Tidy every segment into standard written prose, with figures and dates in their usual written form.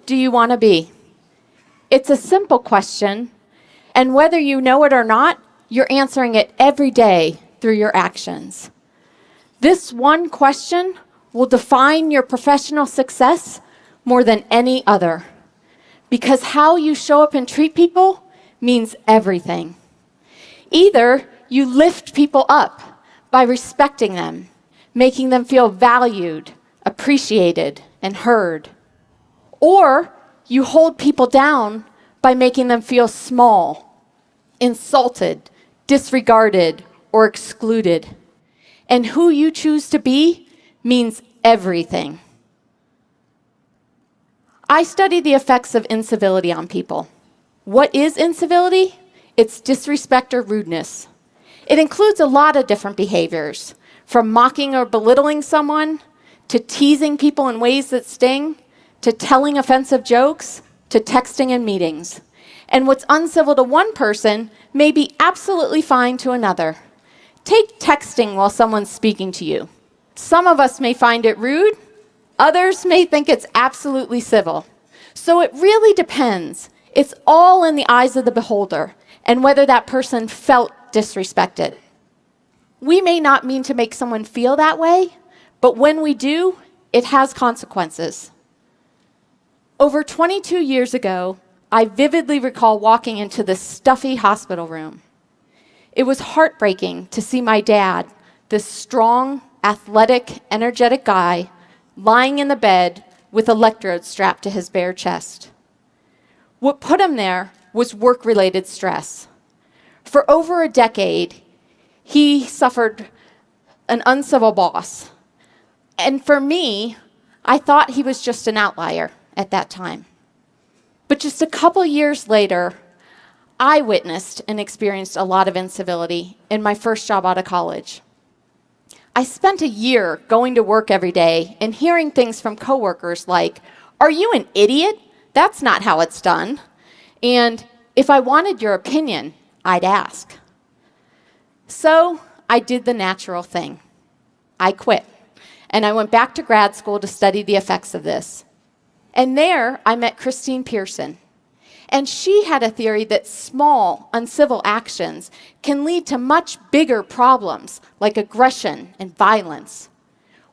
do you want to be? It's a simple question, and whether you know it or not, you're answering it every day through your actions. This one question will define your professional success more than any other, because how you show up and treat people means everything. Either you lift people up by respecting them, making them feel valued, appreciated, and heard, or you hold people down by making them feel small, insulted, disregarded, or excluded. And who you choose to be means everything. I study the effects of incivility on people. What is incivility? It's disrespect or rudeness. It includes a lot of different behaviors, from mocking or belittling someone, to teasing people in ways that sting, to telling offensive jokes, to texting in meetings. And what's uncivil to one person may be absolutely fine to another. Take texting while someone's speaking to you. Some of us may find it rude, others may think it's absolutely civil. So it really depends. It's all in the eyes of the beholder and whether that person felt disrespected. We may not mean to make someone feel that way, but when we do, it has consequences. Over 22 years ago, I vividly recall walking into this stuffy hospital room. It was heartbreaking to see my dad, this strong, athletic, energetic guy, lying in the bed with electrodes strapped to his bare chest. What put him there was work-related stress. For over a decade, he suffered an uncivil boss. And for me, I thought he was just an outlier at that time. But just a couple years later, I witnessed and experienced a lot of incivility in my first job out of college. I spent a year going to work every day and hearing things from coworkers like, "Are you an idiot? That's not how it's done." And if I wanted your opinion, I'd ask. So I did the natural thing. I quit, and I went back to grad school to study the effects of this. And there I met Christine Pearson. And she had a theory that small, uncivil actions can lead to much bigger problems like aggression and violence.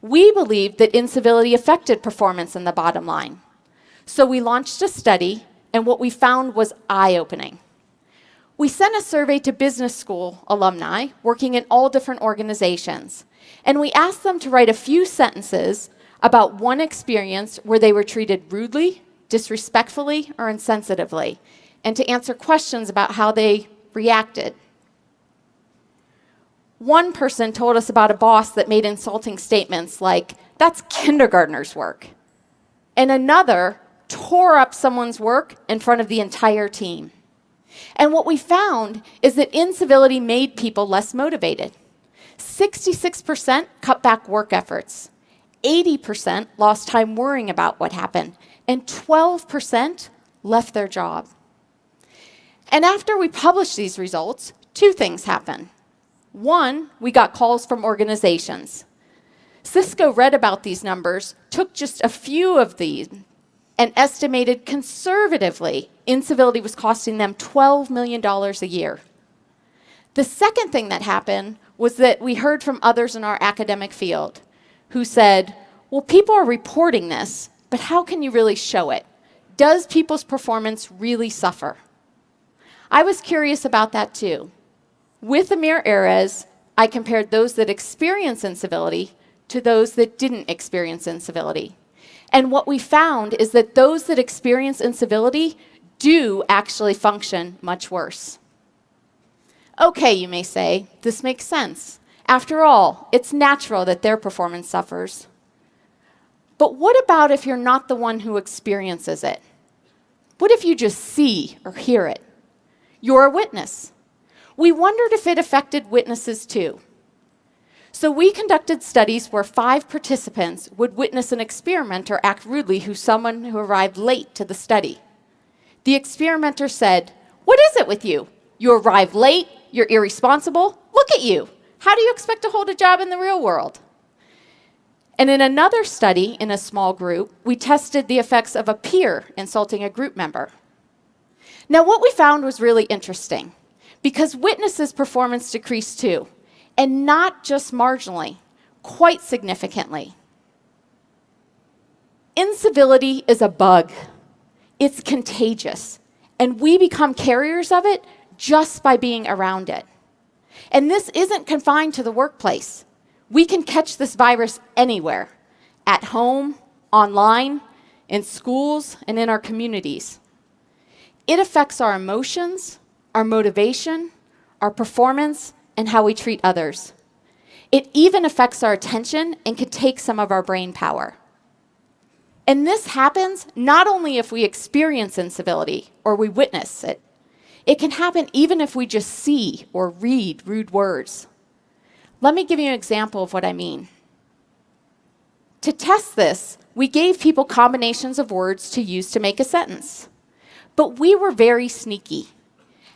We believed that incivility affected performance in the bottom line. So we launched a study, and what we found was eye-opening. We sent a survey to business school alumni working in all different organizations, and we asked them to write a few sentences about one experience where they were treated rudely, disrespectfully, or insensitively, and to answer questions about how they reacted. One person told us about a boss that made insulting statements like, "That's kindergartner's work." And another tore up someone's work in front of the entire team. And what we found is that incivility made people less motivated. 66% cut back work efforts. 80% lost time worrying about what happened, and 12% left their job. And after we published these results, two things happened. One, we got calls from organizations. Cisco read about these numbers, took just a few of these, and estimated conservatively incivility was costing them $12 million a year. The second thing that happened was that we heard from others in our academic field who said, "Well, people are reporting this, but how can you really show it? Does people's performance really suffer?" I was curious about that too. With Amir Erez, I compared those that experience incivility to those that didn't experience incivility. And what we found is that those that experience incivility do actually function much worse. Okay, you may say, this makes sense. After all, it's natural that their performance suffers. But what about if you're not the one who experiences it? What if you just see or hear it? You're a witness. We wondered if it affected witnesses too. So we conducted studies where 5 participants would witness an experimenter act rudely to someone who arrived late to the study. The experimenter said, "What is it with you? You arrive late, you're irresponsible, look at you. How do you expect to hold a job in the real world?" And in another study in a small group, we tested the effects of a peer insulting a group member. Now, what we found was really interesting because witnesses' performance decreased too, and not just marginally, quite significantly. Incivility is a bug. It's contagious, and we become carriers of it just by being around it. And this isn't confined to the workplace. We can catch this virus anywhere, at home, online, in schools, and in our communities. It affects our emotions, our motivation, our performance, and how we treat others. It even affects our attention and can take some of our brain power. And this happens not only if we experience incivility or we witness it. It can happen even if we just see or read rude words. Let me give you an example of what I mean. To test this, we gave people combinations of words to use to make a sentence. But we were very sneaky.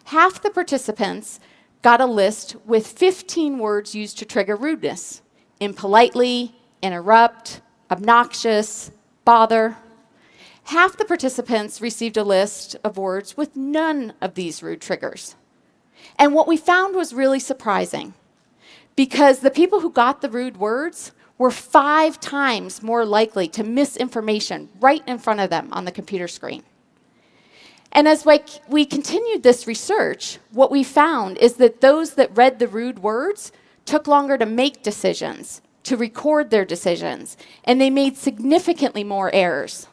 Half the participants got a list with 15 words used to trigger rudeness: impolitely, interrupt, obnoxious, bother. Half the participants received a list of words with none of these rude triggers. And what we found was really surprising, because the people who got the rude words were 5 times more likely to miss information right in front of them on the computer screen. And as we continued this research, what we found is that those that read the rude words took longer to make decisions, to record their decisions, and they made significantly more errors.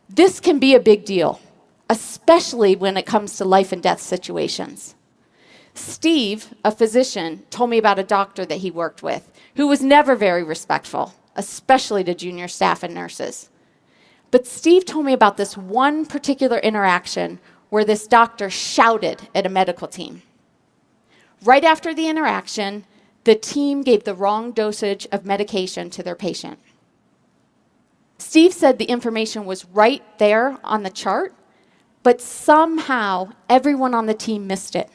This can be a big deal, especially when it comes to life and death situations. Steve, a physician, told me about a doctor that he worked with who was never very respectful, especially to junior staff and nurses. But Steve told me about this one particular interaction where this doctor shouted at a medical team. Right after the interaction, the team gave the wrong dosage of medication to their patient. Steve said the information was right there on the chart, but somehow everyone on the team missed it.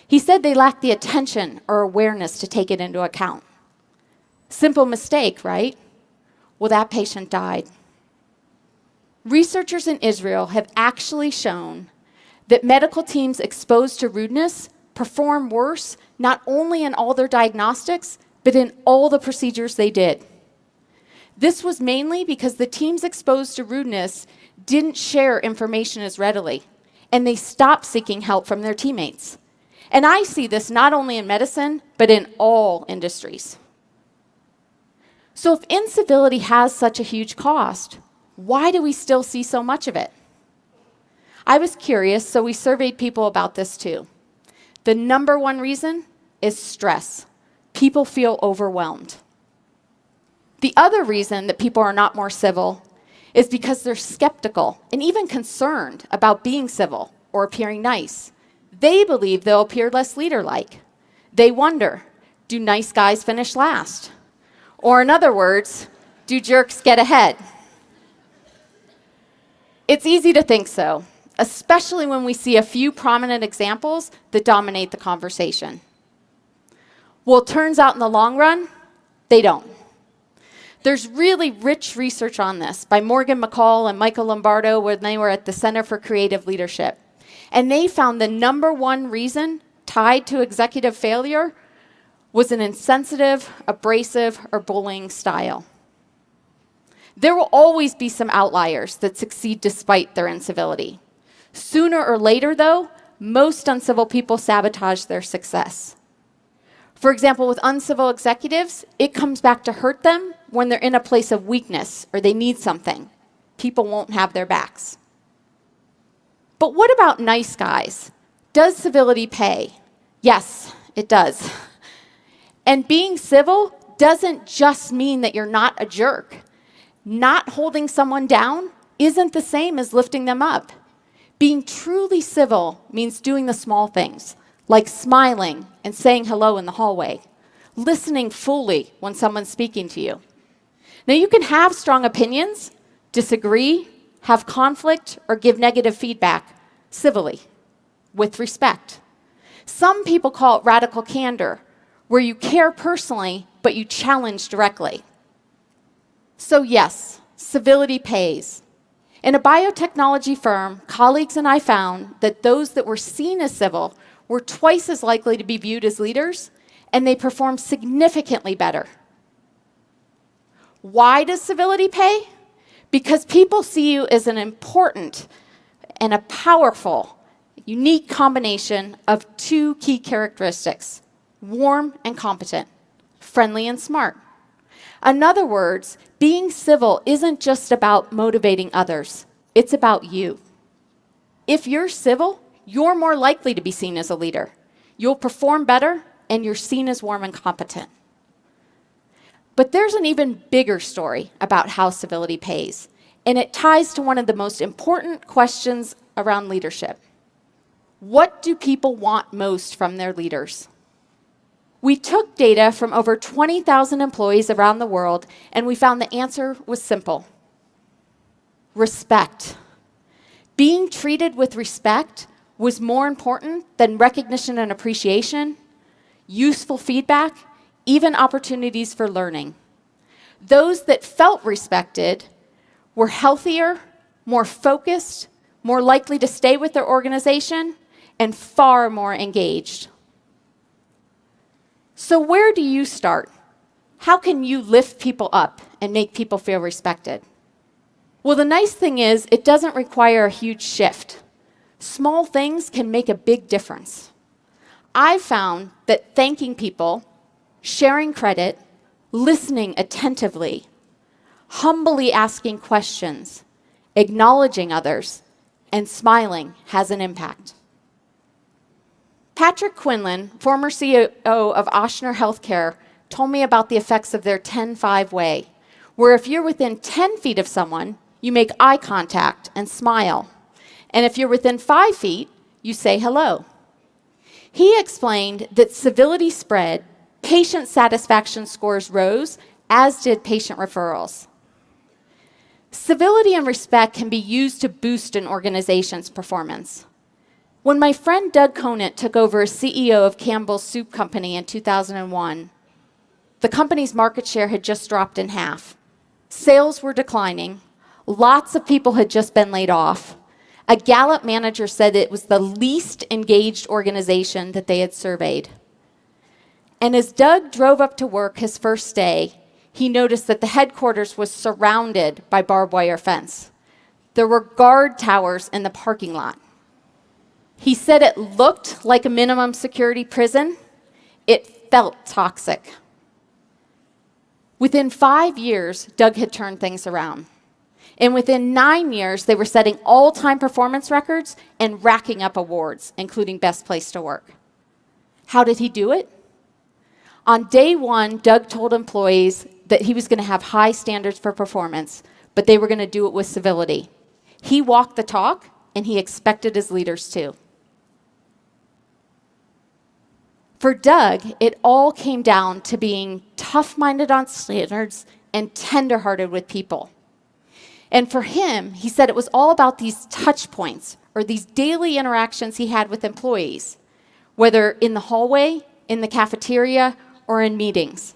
He said they lacked the attention or awareness to take it into account. Simple mistake, right? Well, that patient died. Researchers in Israel have actually shown that medical teams exposed to rudeness perform worse not only in all their diagnostics, but in all the procedures they did. This was mainly because the teams exposed to rudeness didn't share information as readily, and they stopped seeking help from their teammates. And I see this not only in medicine, but in all industries. So if incivility has such a huge cost, why do we still see so much of it? I was curious, so we surveyed people about this too. The number one reason is stress. People feel overwhelmed. The other reason that people are not more civil is because they're skeptical and even concerned about being civil or appearing nice. They believe they'll appear less leader-like. They wonder, do nice guys finish last? Or in other words, do jerks get ahead? It's easy to think so, especially when we see a few prominent examples that dominate the conversation. Well, it turns out in the long run, they don't. There's really rich research on this by Morgan McCall and Michael Lombardo when they were at the Center for Creative Leadership. And they found the number one reason tied to executive failure was an insensitive, abrasive, or bullying style. There will always be some outliers that succeed despite their incivility. Sooner or later, though, most uncivil people sabotage their success. For example, with uncivil executives, it comes back to hurt them when they're in a place of weakness or they need something. People won't have their backs. But what about nice guys? Does civility pay? Yes, it does. And being civil doesn't just mean that you're not a jerk. Not holding someone down isn't the same as lifting them up. Being truly civil means doing the small things, like smiling and saying hello in the hallway, listening fully when someone's speaking to you. Now, you can have strong opinions, disagree, have conflict, or give negative feedback civilly, with respect. Some people call it radical candor, where you care personally, but you challenge directly. So yes, civility pays. In a biotechnology firm, colleagues and I found that those that were seen as civil were twice as likely to be viewed as leaders, and they performed significantly better. Why does civility pay? Because people see you as an important and a powerful, unique combination of two key characteristics: warm and competent, friendly and smart. In other words, being civil isn't just about motivating others, it's about you. If you're civil, you're more likely to be seen as a leader. You'll perform better, and you're seen as warm and competent. But there's an even bigger story about how civility pays, and it ties to one of the most important questions around leadership. What do people want most from their leaders? We took data from over 20,000 employees around the world, and we found the answer was simple: respect. Being treated with respect was more important than recognition and appreciation, useful feedback, even opportunities for learning. Those that felt respected were healthier, more focused, more likely to stay with their organization, and far more engaged. So where do you start? How can you lift people up and make people feel respected? Well, the nice thing is it doesn't require a huge shift. Small things can make a big difference. I've found that thanking people, sharing credit, listening attentively, humbly asking questions, acknowledging others, and smiling has an impact. Patrick Quinlan, former CEO of Ochsner Healthcare, told me about the effects of their 10-5 way, where if you're within 10 feet of someone, you make eye contact and smile. And if you're within 5 feet, you say hello. He explained that civility spread, patient satisfaction scores rose, as did patient referrals. Civility and respect can be used to boost an organization's performance. When my friend Doug Conant took over as CEO of Campbell's Soup Company in 2001, the company's market share had just dropped in half. Sales were declining. Lots of people had just been laid off. A Gallup manager said it was the least engaged organization that they had surveyed. And as Doug drove up to work his first day, he noticed that the headquarters was surrounded by barbed wire fence. There were guard towers in the parking lot. He said it looked like a minimum security prison. It felt toxic. Within 5 years, Doug had turned things around. And within 9 years, they were setting all-time performance records and racking up awards, including Best Place to Work. How did he do it? On day one, Doug told employees that he was going to have high standards for performance, but they were going to do it with civility. He walked the talk, and he expected his leaders to. For Doug, it all came down to being tough-minded on standards and tender-hearted with people. And for him, he said it was all about these touch points, or these daily interactions he had with employees, whether in the hallway, in the cafeteria, or in meetings.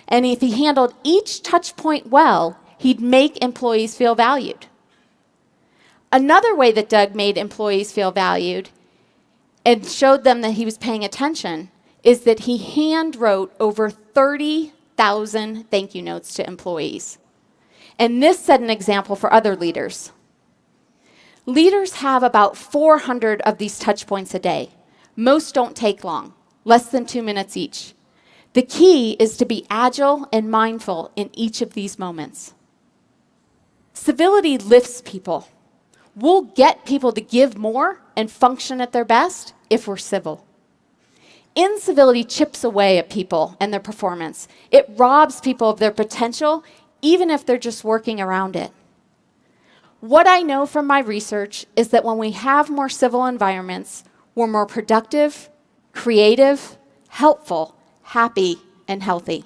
And if he handled each touch point well, he'd make employees feel valued. Another way that Doug made employees feel valued and showed them that he was paying attention is that he hand wrote over 30,000 thank you notes to employees. And this set an example for other leaders. Leaders have about 400 of these touch points a day. Most don't take long, less than 2 minutes each. The key is to be agile and mindful in each of these moments. Civility lifts people. We'll get people to give more and function at their best if we're civil. Incivility chips away at people and their performance. It robs people of their potential, even if they're just working around it. What I know from my research is that when we have more civil environments, we're more productive, creative, helpful, happy, and healthy.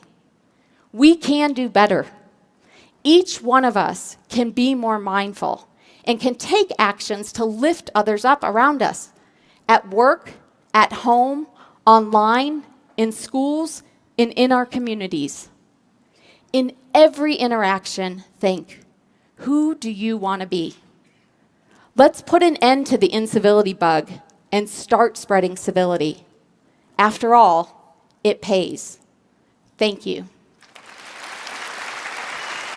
We can do better. Each one of us can be more mindful and can take actions to lift others up around us, at work, at home, online, in schools, and in our communities. In every interaction, think, who do you want to be? Let's put an end to the incivility bug and start spreading civility. After all, it pays. Thank you.